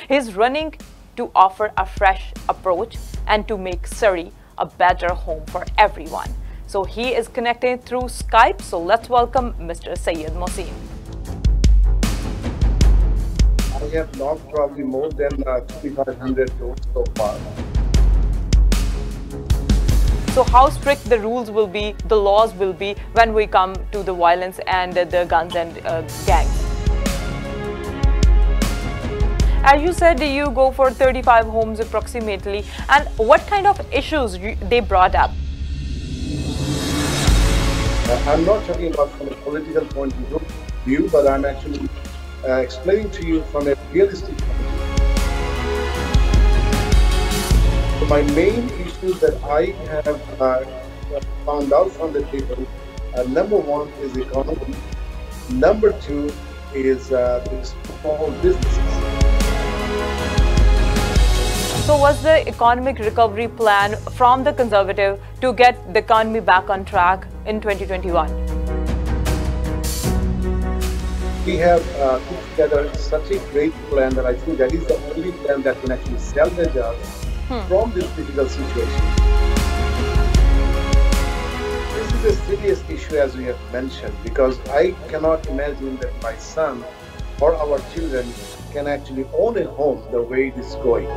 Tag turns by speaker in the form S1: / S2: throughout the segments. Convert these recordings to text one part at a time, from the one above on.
S1: He's running to offer a fresh approach and to make Surrey a better home for everyone. So he is connected through Skype. So let's welcome Mr. SYED MOHSIN.
S2: I have logged probably more than 2,500 votes so far.
S1: So how strict the rules will be, the laws will be when we come to the violence and the guns and gangs? As you said, you go for 35 homes approximately, and what kind of issues they brought up?
S2: I'm not talking about from a political point of view, but I'm actually explaining to you from a realistic point of view. So my main issues that I have found out from the people, number one is economy, number two is the small businesses.
S1: So was the economic recovery plan from the Conservative to get the economy back on track in 2021?
S2: We have put together such a great plan that I think that is the only plan that can actually salvage us from this difficult situation. This is a serious issue, as we have mentioned, because I cannot imagine that my son or our children can actually own a home the way it is going.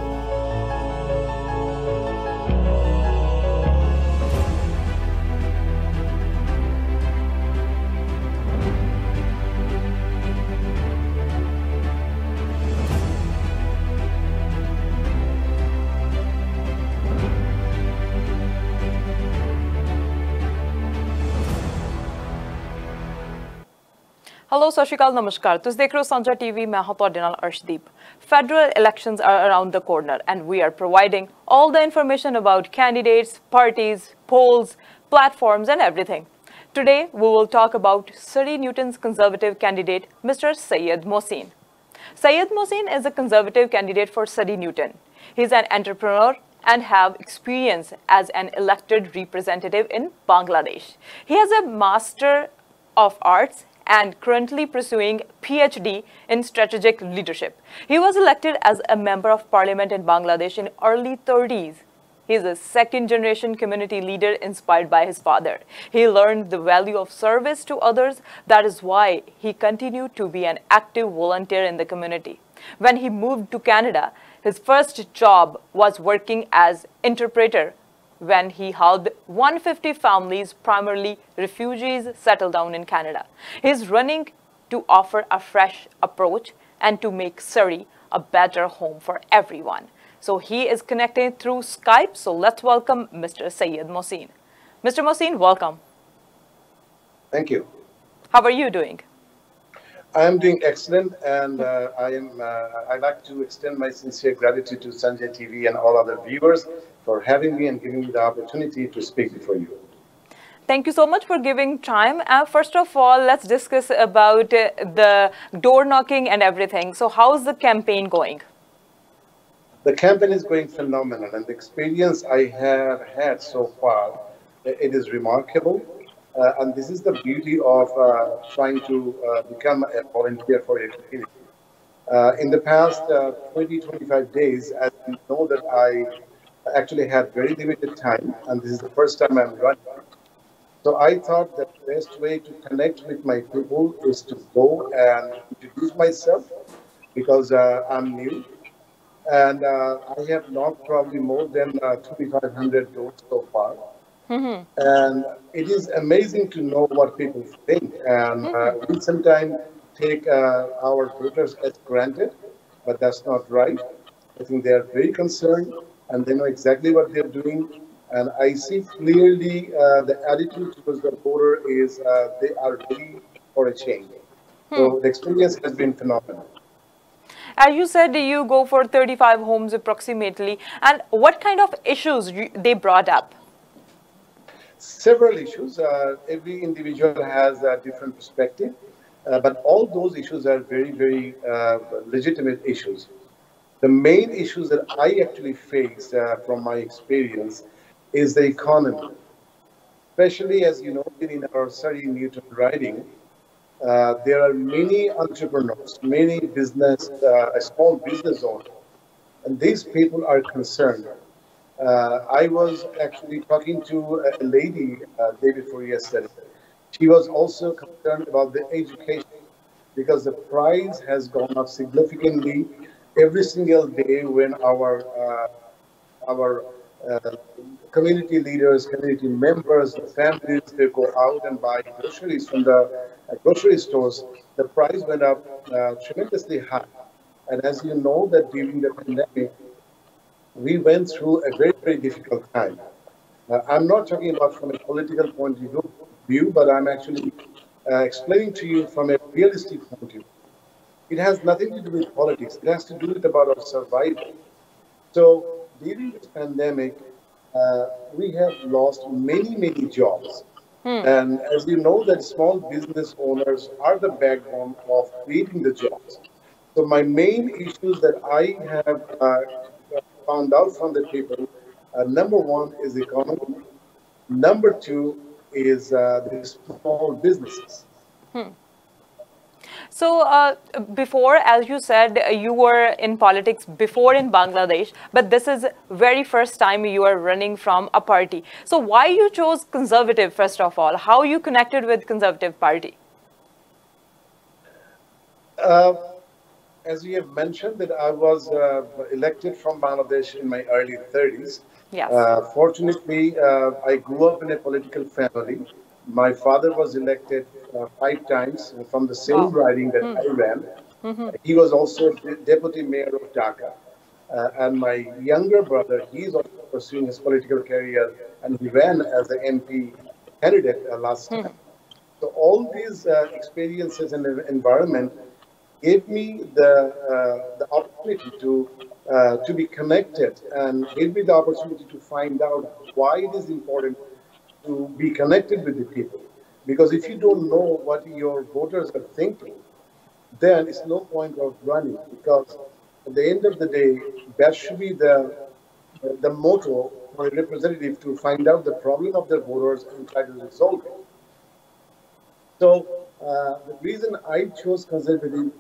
S1: Hello, Sat Shri Akal, Namaskar. ਤੁਸੀਂ ਦੇਖ ਰਹੇ ਹੋ Sanjha TV, ਮੈਂ ਹਾਂ ਤੁਹਾਡੇ ਨਾਲ Arshdeep. Federal elections are around the corner and we are providing all the information about candidates, parties, polls, platforms and everything. Today, we will talk about Surrey Newton's Conservative candidate, Mr. SYED MOHSIN. SYED MOHSIN is a Conservative candidate for Surrey Newton. He's an entrepreneur and have experience as an elected representative in Bangladesh. He has a Master of Arts and currently pursuing PhD in strategic leadership. He was elected as a member of parliament in Bangladesh in early 30s. He is a second-generation community leader inspired by his father. He learned the value of service to others. That is why he continued to be an active volunteer in the community. When he moved to Canada, his first job was working as interpreter when he helped 150 families, primarily refugees, settle down in Canada. He is running to offer a fresh approach and to make Surrey a better home for everyone. So he is connected through Skype. So let's welcome Mr. SYED MOHSIN. Mr. MOHSIN, welcome.
S2: Thank you.
S1: How are you doing?
S2: I am doing excellent, and I'd like to extend my sincere gratitude to Sanjha TV and all other viewers for having me and giving me the opportunity to speak before you.
S1: Thank you so much for giving time. First of all, let's discuss about the door knocking and everything. So how's the campaign going?
S2: The campaign is going phenomenal, and the experience I have had so far, it is remarkable. And this is the beauty of trying to become a volunteer for a community. In the past 20-25 days, as you know, that I actually had very limited time, and this is the first time I'm running. So I thought that the best way to connect with my people is to go and introduce myself, because I'm new. And I have logged probably more than 2,500 votes so far. And it is amazing to know what people think. And we sometimes take our voters as granted, but that's not right. I think they are very concerned and they know exactly what they're doing. And I see clearly the attitude towards the voter is they are ready for a change. So the experience has been phenomenal.
S1: As you said, you go for 35 homes approximately. And what kind of issues they brought up?
S2: Several issues. Every individual has a different perspective, but all those issues are very, very legitimate issues. The main issues that I actually face from my experience is the economy. Especially, as you know, in our Surrey Newton riding, there are many entrepreneurs, many small business owners, and these people are concerned. I was actually talking to a lady day before yesterday. She was also concerned about the education because the price has gone up significantly every single day when our community leaders, community members, the families, they go out and buy groceries from the grocery stores. The price went up tremendously high. And as you know, that during the pandemic, we went through a very, very difficult time. I'm not talking about from a political point of view, but I'm actually explaining to you from a realistic point of view. It has nothing to do with politics. It has to do with about our survival. So during this pandemic, we have lost many, many jobs. And as you know, that small business owners are the backbone of creating the jobs. So my main issues that I have found out from the people, number one is economy. Number two is the small businesses.
S1: So before, as you said, you were in politics before in Bangladesh, but this is very first time you are running from a party. So why you chose Conservative, first of all? How you connected with Conservative Party?
S2: As you have mentioned, that I was elected from Bangladesh in my early 30s.
S1: Yes.
S2: Fortunately, I grew up in a political family. My father was elected 5 times from the same riding that I ran. He was also deputy mayor of Dhaka. And my younger brother, he is also pursuing his political career, and he ran as an MP candidate last time. So all these experiences and environment gave me the opportunity to be connected, and gave me the opportunity to find out why it is important to be connected with the people. Because if you don't know what your voters are thinking, then it's no point of running. Because at the end of the day, that should be the motto for a representative, to find out the problem of their voters and try to resolve it. So the reason I chose Conservative,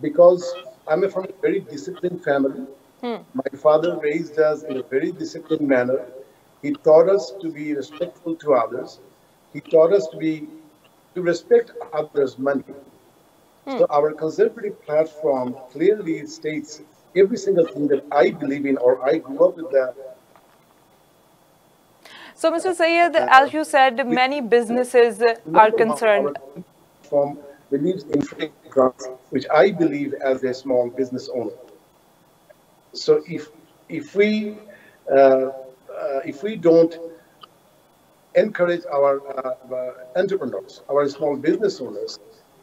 S2: because I'm from a very disciplined family. My father raised us in a very disciplined manner. He taught us to be respectful to others. He taught us to respect others' money. So our Conservative platform clearly states every single thing that I believe in, or I grew up with that.
S1: So, Mr. Syed, as you said, many businesses are concerned.
S2: Our platform believes in free grants, which I believe as a small business owner. So if we don't encourage our entrepreneurs, our small business owners,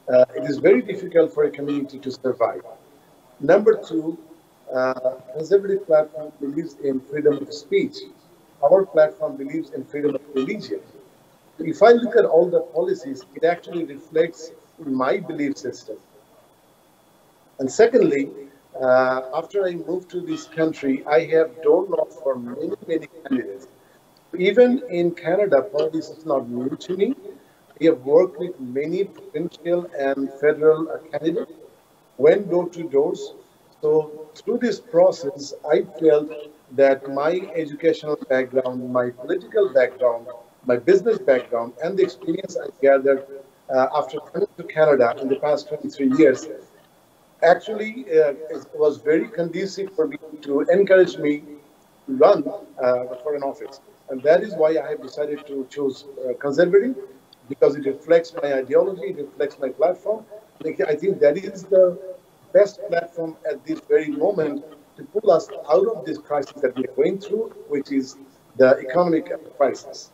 S2: it is very difficult for a community to survive. Number two, Conservative platform believes in freedom of speech. Our platform believes in freedom of religion. If I look at all the policies, it actually reflects my belief system. And secondly, after I moved to this country, I have door knocked for many, many candidates. Even in Canada, politics is not new to me. I have worked with many provincial and federal candidates, went door to doors. So through this process, I felt that my educational background, my political background, my business background, and the experience I gathered after coming to Canada in the past 23 years actually was very conducive for me to encourage me to run for an office. And that is why I have decided to choose Conservative, because it reflects my ideology, it reflects my platform. I think that is the best platform at this very moment to pull us out of this crisis that we are going through, which is the economic crisis.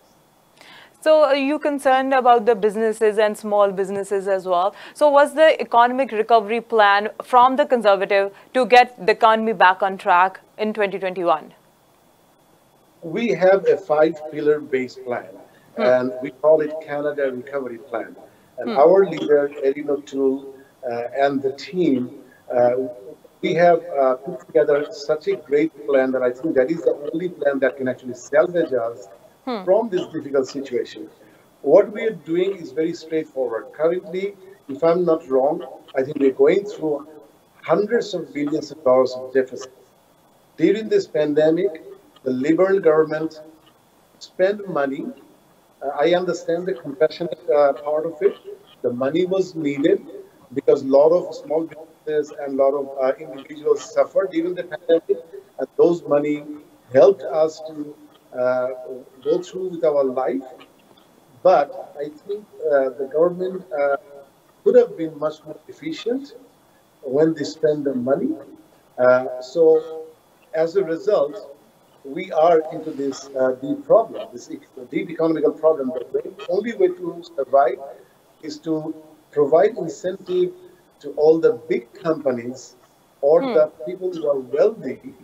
S1: So are you concerned about the businesses and small businesses as well? So was the economic recovery plan from the Conservative to get the economy back on track in 2021?
S2: We have a 5-pillar base plan, and we call it Canada Recovery Plan. And our leader, Erin O'Toole, and the team, we have put together such a great plan that I think that is the only plan that can actually salvage us from this difficult situation. What we are doing is very straightforward. Currently, if I'm not wrong, I think we're going through hundreds of billions of dollars of deficit. During this pandemic, the Liberal government spent money. I understand the compassionate part of it. The money was needed because a lot of small businesses and a lot of individuals suffered during the pandemic, and those money helped us to uh, go through with our life. But I think the government could have been much more efficient when they spend the money. So as a result, we are into this deep problem, this deep economical problem. The only way to survive is to provide incentive to all the big companies or the people who are wealthy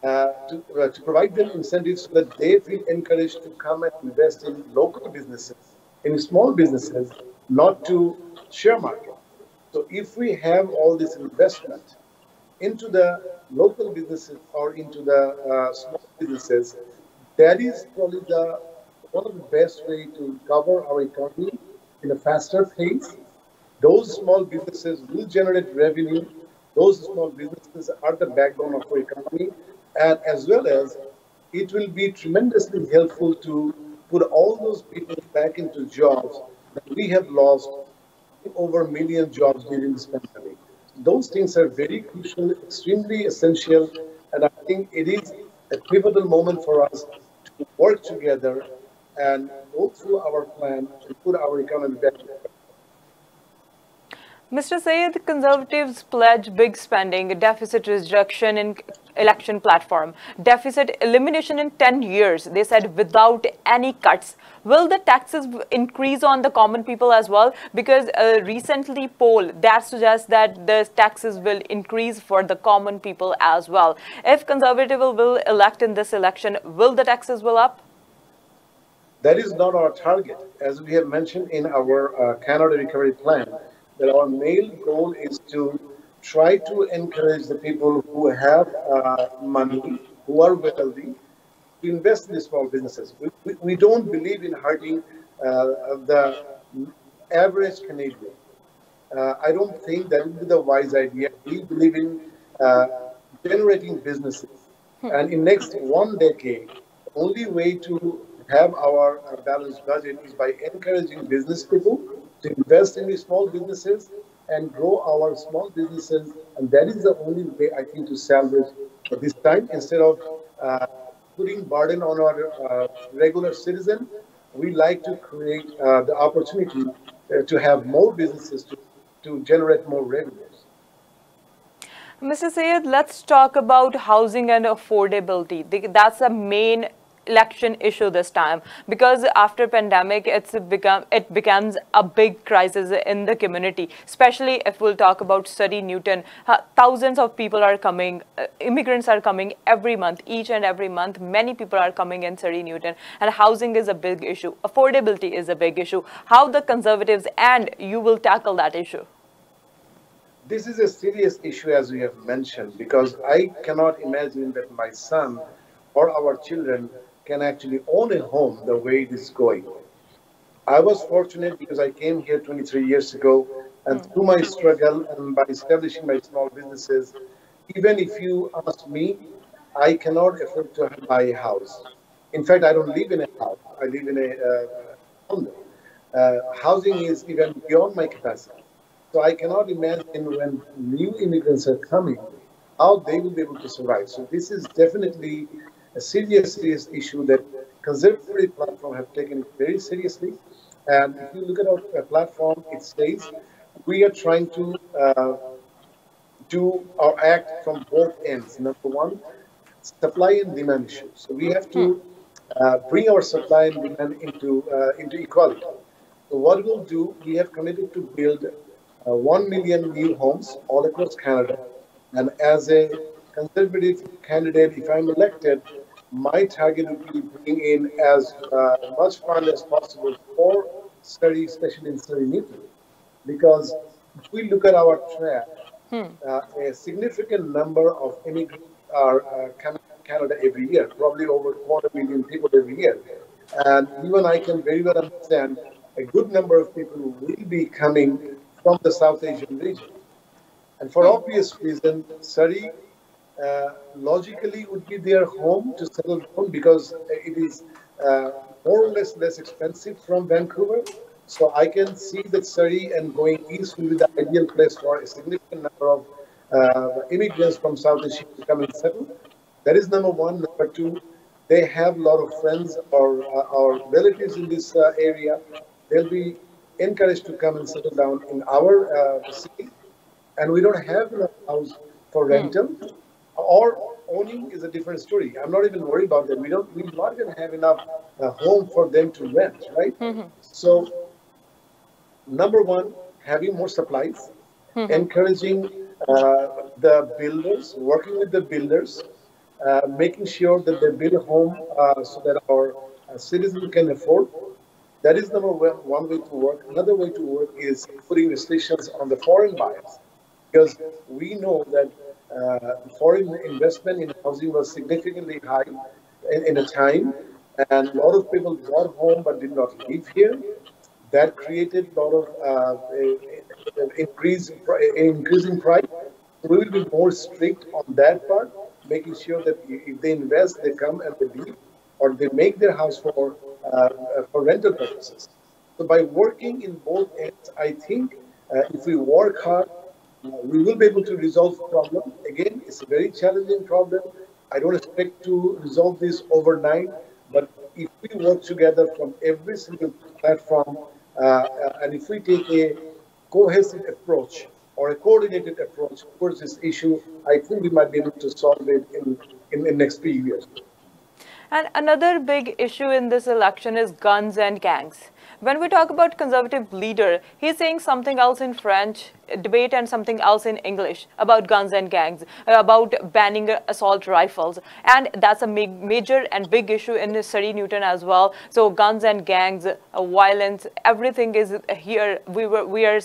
S2: to provide them incentives so that they feel encouraged to come and invest in local businesses, in small businesses, not to share market. So if we have all this investment into the local businesses or into the small businesses, that is probably the one of the best way to cover our economy in a faster pace. Those small businesses will generate revenue. Those small businesses are the backbone of our economy, and as well as it will be tremendously helpful to put all those people back into jobs that we have lost over a million jobs during this pandemic. Those things are very crucial, extremely essential, and I think it is a pivotal moment for us to work together and go through our plan and put our economy back.
S1: Mr. Syed, Conservatives pledge big spending, deficit reduction in election platform, deficit elimination in 10 years, they said, without any cuts. Will the taxes increase on the common people as well? Because a recently poll that suggests that the taxes will increase for the common people as well. If Conservative will elect in this election, will the taxes will up?
S2: That is not our target. As we have mentioned in our Canada Recovery Plan, that our main goal is to try to encourage the people who have money, who are wealthy, to invest in the small businesses. We don't believe in hurting the average Canadian. I don't think that would be the wise idea. We believe in uh, generating businesses. And in next one decade, the only way to have our balanced budget is by encouraging business people to invest in these small businesses and grow our small businesses. And that is the only way, I think, to salvage this time. Instead of putting burden on our regular citizen, we like to create the opportunity to have more businesses to generate more revenues.
S1: Mr. Syed, let's talk about housing and affordability. That's a main election issue this time, because after pandemic it becomes a big crisis in the community, especially if we'll talk about Surrey Newton. Thousands of people are coming, immigrants are coming every month, each and every month. Many people are coming in Surrey Newton, and housing is a big issue. Affordability is a big issue. How the Conservatives and you will tackle that issue?
S2: This is a serious issue, as we have mentioned, because I cannot imagine that my son or our children can actually own a home the way it is going. I was fortunate because I came here 23 years ago, and through my struggle and by establishing my small businesses, even if you ask me, I cannot afford to buy a house. In fact, I don't live in a house. I live in a condo. Housing is even beyond my capacity. So I cannot imagine when new immigrants are coming, how they will be able to survive. So this is definitely a serious issue that conservative platform have taken very seriously. And if you look at our platform, it says we are trying to do our act from both ends. Number one, supply and demand issue. So we have to bring our supply and demand into equality. So what we'll do, we have committed to build 1 million new homes all across Canada. And as a conservative candidate, if I'm elected, my target would be bringing in as much fund as possible for Surrey, especially in Surrey Newton. Because if we look at our track, a significant number of immigrants are coming to Canada every year, probably over 250,000 people every year. And even I can very well understand a good number of people will be coming from the South Asian region. And for obvious reason, Surrey logically would be their home to settle down because it is more or less expensive from Vancouver. So I can see that Surrey and going east will be the ideal place for a significant number of immigrants from South Asia to come and settle. That is number one. Number two, they have a lot of friends or relatives in this area. They'll be encouraged to come and settle down in our city, and we don't have enough house for rental or owning is a different story. I'm not even worried about that. We're not going to have enough home for them to rent, right? So number one, having more supplies, encouraging the builders, working with the builders, making sure that they build a home so that our citizens can afford. That is number one way to work. Another way to work is putting restrictions on the foreign buyers, because we know that foreign investment in housing was significantly high in a time, and a lot of people bought home but did not live here. That created a lot of increasing price. We will be more strict on that part, making sure that if they invest, they come and they live, or they make their house for rental purposes. So by working in both ends, I think if we work hard, we will be able to resolve the problem. Again, it's a very challenging problem. I don't expect to resolve this overnight, but if we work together from every single platform, and if we take a cohesive approach or a coordinated approach towards this issue, I think we might be able to solve it in the next few years.
S1: And another big issue in this election is guns and gangs. When we talk about conservative leader, he's saying something else in French debate and something else in English about guns and gangs, about banning assault rifles. And that's a major and big issue in Surrey Newton as well. So guns and gangs, violence, everything is here. We are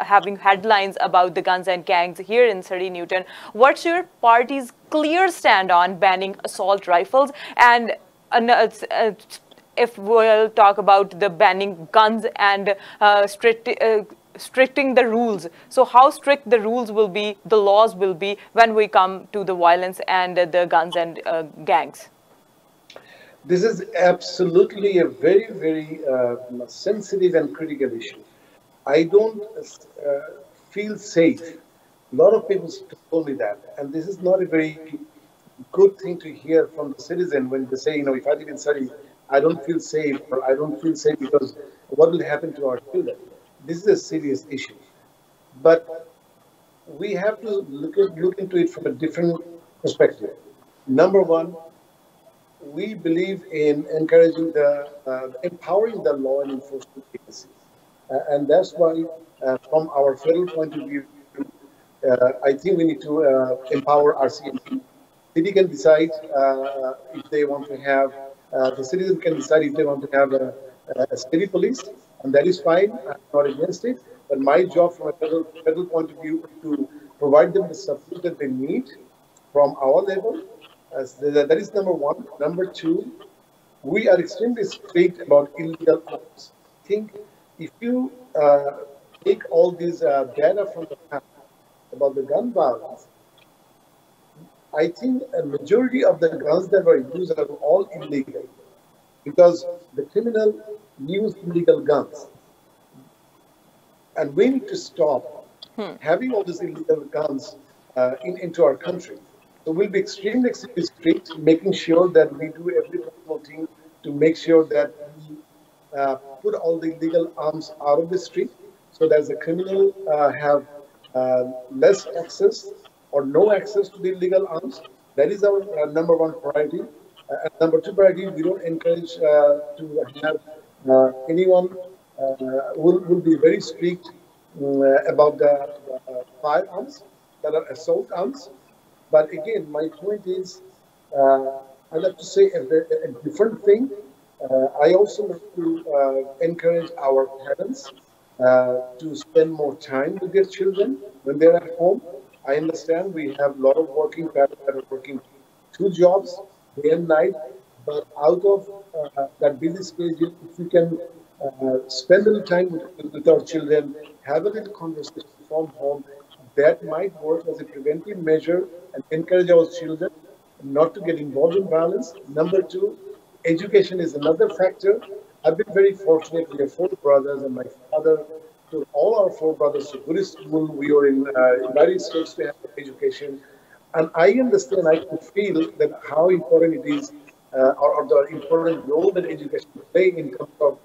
S1: having headlines about the guns and gangs here in Surrey Newton. What's your party's clear stand on banning assault rifles? And if we'll talk about the banning guns and stricting the rules. So how strict the rules will be, the laws will be when we come to the violence and the guns and gangs?
S2: This is absolutely a very, very sensitive and critical issue. I don't feel safe. A lot of people told me that, and this is not a very good thing to hear from the citizen when they say, if I live in Surrey, I don't feel safe, or I don't feel safe because what will happen to our children? This is a serious issue. But we have to look into it from a different perspective. Number one, we believe in encouraging empowering the law and enforcement agencies. And that's why, from our federal point of view, I think we need to empower RCMP. City can decide if they want to have, the citizen can decide if they want to have a city police, and that is fine. I'm not against it. But my job from a federal point of view is to provide them the support that they need from our level. That is number one. Number two, we are extremely strict about illegal arms. I think if you take all these data from the past about the gun violence, I think a majority of the guns that were used are all illegal because the criminal use illegal guns. And we need to stop having all these illegal guns into our country. So we'll be extremely strict, making sure that we do every possible thing to make sure that we put all the illegal arms out of the street so that the criminal have less access or no access to the illegal arms. That is our number one priority. And number two priority, we don't encourage to have anyone will be very strict about the firearms that are assault arms. But again, my point is, I'd like to say a different thing. I also like to encourage our parents to spend more time with their children when they're at home. I understand we have a lot of working parents that are working 2 jobs, day and night. but out of that busy schedule, if we can spend a little time with our children, have a little conversation from home, that might work as a preventive measure and encourage our children not to get involved in violence. Number two, education is another factor. I've been very fortunate. We have four brothers, and my father took all our four brothers to Buddhist school. We were in United States to have education. And I understand, I can feel that how important it is, or the important role that education play in terms of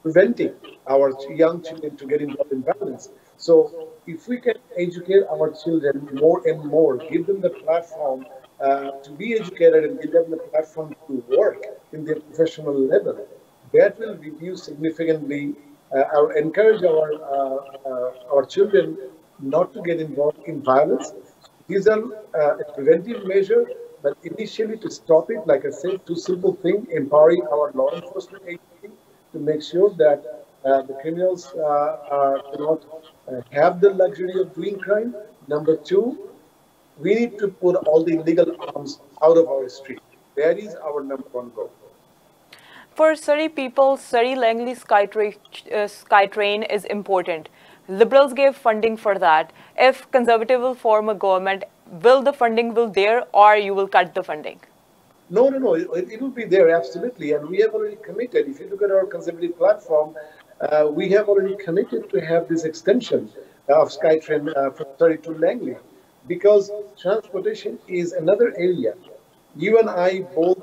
S2: preventing our young children to get involved in violence. So if we can educate our children more and more, give them the platform to be educated and give them the platform to work in their professional level, that will reduce significantly or encourage our children not to get involved in violence. These are a preventive measure, but initially to stop it, like I said, two simple things: empowering our law enforcement agency to make sure that the criminals cannot have the luxury of doing crime. Number two, we need to put all the illegal arms out of our street. That is our number one goal.
S1: For Surrey people, Surrey Langley Skytrain is important. Liberals gave funding for that. If Conservative will form a government, will the funding will there, or you will cut the funding?
S2: No. It will be there, absolutely. And we have already committed. If you look at our Conservative platform, we have already committed to have this extension of Skytrain from Surrey to Langley, because transportation is another area. You and I both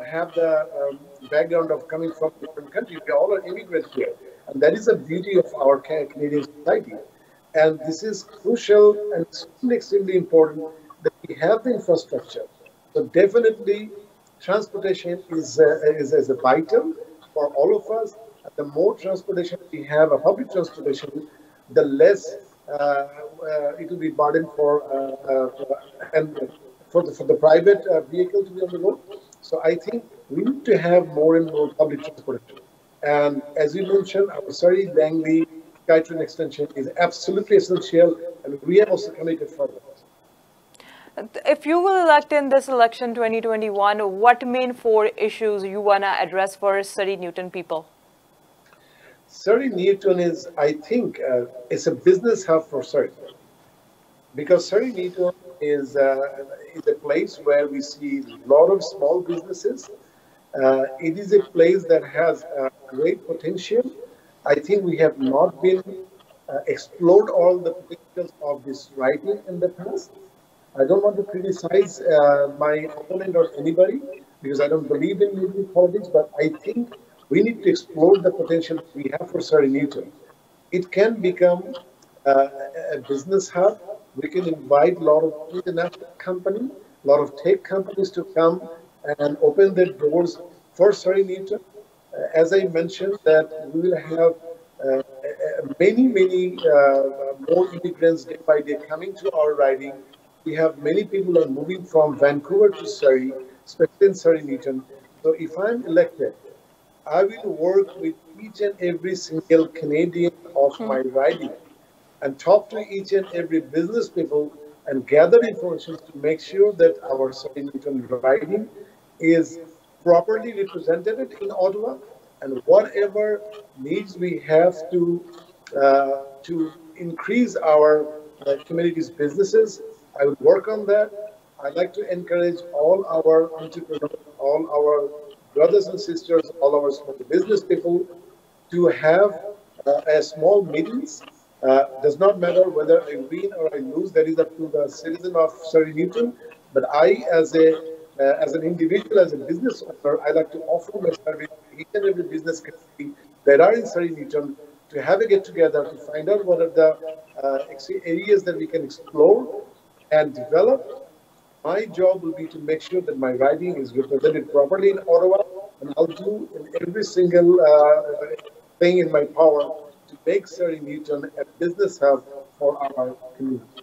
S2: have the background of coming from different countries. We all are immigrants here. And that is the beauty of our Canadian society. And this is crucial and extremely important that we have the infrastructure. So definitely, transportation is a vital for all of us. And the more transportation we have, a public transportation, the less it will be burden for the private vehicle to be on the road. So I think we need to have more and more public transportation. And as you mentioned, our Surrey Langley Skytrain extension is absolutely essential, and we have also committed for that.
S1: If you will elect in this election 2021, what main four issues you want to address for Surrey Newton people?
S2: Surrey Newton is, I think, it's a business hub for Surrey, because Surrey Newton is a place where we see a lot of small businesses. It is a place that has great potential. I think we have not been explored all the potentials of this riding in the past. I don't want to criticize my opponent or anybody, because I don't believe in politics, but I think we need to explore the potential we have for Surrey Newton. It can become a business hub. We can invite a lot of international companies, a lot of tech companies to come and open their doors for Surrey Newton. As I mentioned, that we will have many more immigrants day by day coming to our riding. We have many people who are moving from Vancouver to Surrey, especially in Surrey Newton. So if I'm elected, I will work with each and every single Canadian of my riding and talk to each and every business people and gather information to make sure that our Surrey Newton riding is properly represented in Ottawa, and whatever needs we have to increase our community's businesses, I will work on that. I'd like to encourage all our entrepreneurs, all our brothers and sisters, all our small business people to have a small meetings. Does not matter whether I win or I lose. That is up to the citizen of Surrey Newton. But I, as an individual, as a business owner, I like to offer my service to each and every business community that are in Surrey Newton to have a get together to find out what are the areas that we can explore and develop. My job will be to make sure that my riding is represented properly in Ottawa, and I'll do in every single thing in my power to make Surrey Newton a business hub for our community.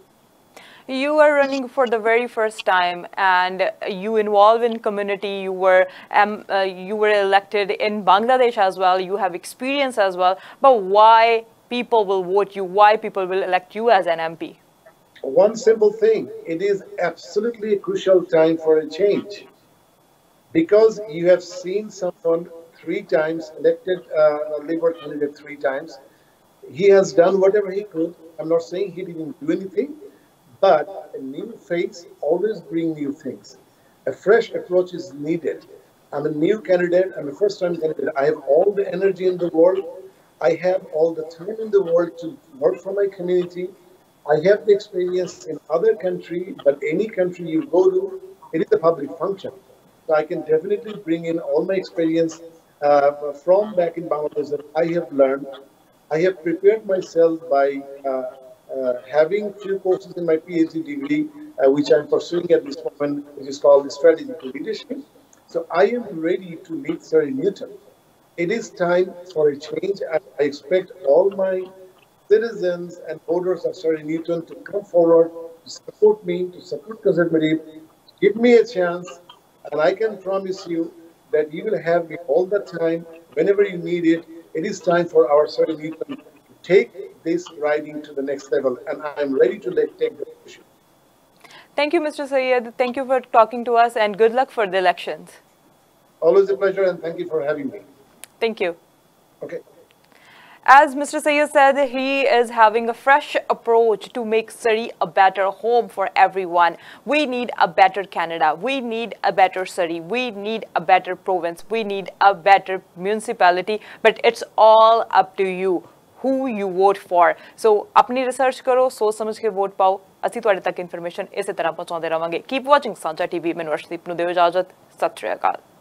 S1: You are running for the very first time, and you involve in community. You were elected in Bangladesh as well. You have experience as well. But why people will vote you? Why people will elect you as an MP?
S2: One simple thing: it is absolutely a crucial time for a change. because you have seen someone 3 times elected a Labour candidate 3 times. He has done whatever he could. I'm not saying he didn't do anything, but a new face always brings new things. A fresh approach is needed. I'm a new candidate. I'm a first-time candidate. I have all the energy in the world. I have all the time in the world to work for my community. I have the experience in other country, but any country you go to, it is a public function. So I can definitely bring in all my experience from back in Bangladesh that I have learned. I have prepared myself by having few courses in my PhD degree, which I'm pursuing at this moment, which is called Strategic Leadership. So I am ready to lead Surrey Newton. It is time for a change. I expect all my citizens and voters of Surrey Newton to come forward to support me, to support Conservative, give me a chance, and I can promise you that you will have me all the time, whenever you need it. It is time for our Surrey Newton to take this riding to the next level, and I am ready to take the issue.
S1: Thank you, Mr. Syed. Thank you for talking to us, and good luck for the elections.
S2: Always a pleasure, and thank you for having me.
S1: Thank you.
S2: Okay.
S1: As Mr. Syed said, he is having a fresh approach to make Surrey a better home for everyone. We need a better Canada. We need a better Surrey. We need a better province. We need a better municipality. But it's all up to you, who you vote for. So, अपनी research करो, सोच समझ के vote पाओ. ਅਸੀਂ ਤੁਹਾਡੇ तक information इसी तरह पहुंचाते रहेंगे. Keep watching Sanjha TV. मैं अर्शदीप ਨੂੰ ਦਿਓ ਇਜਾਜ਼ਤ. सत श्री अकाल.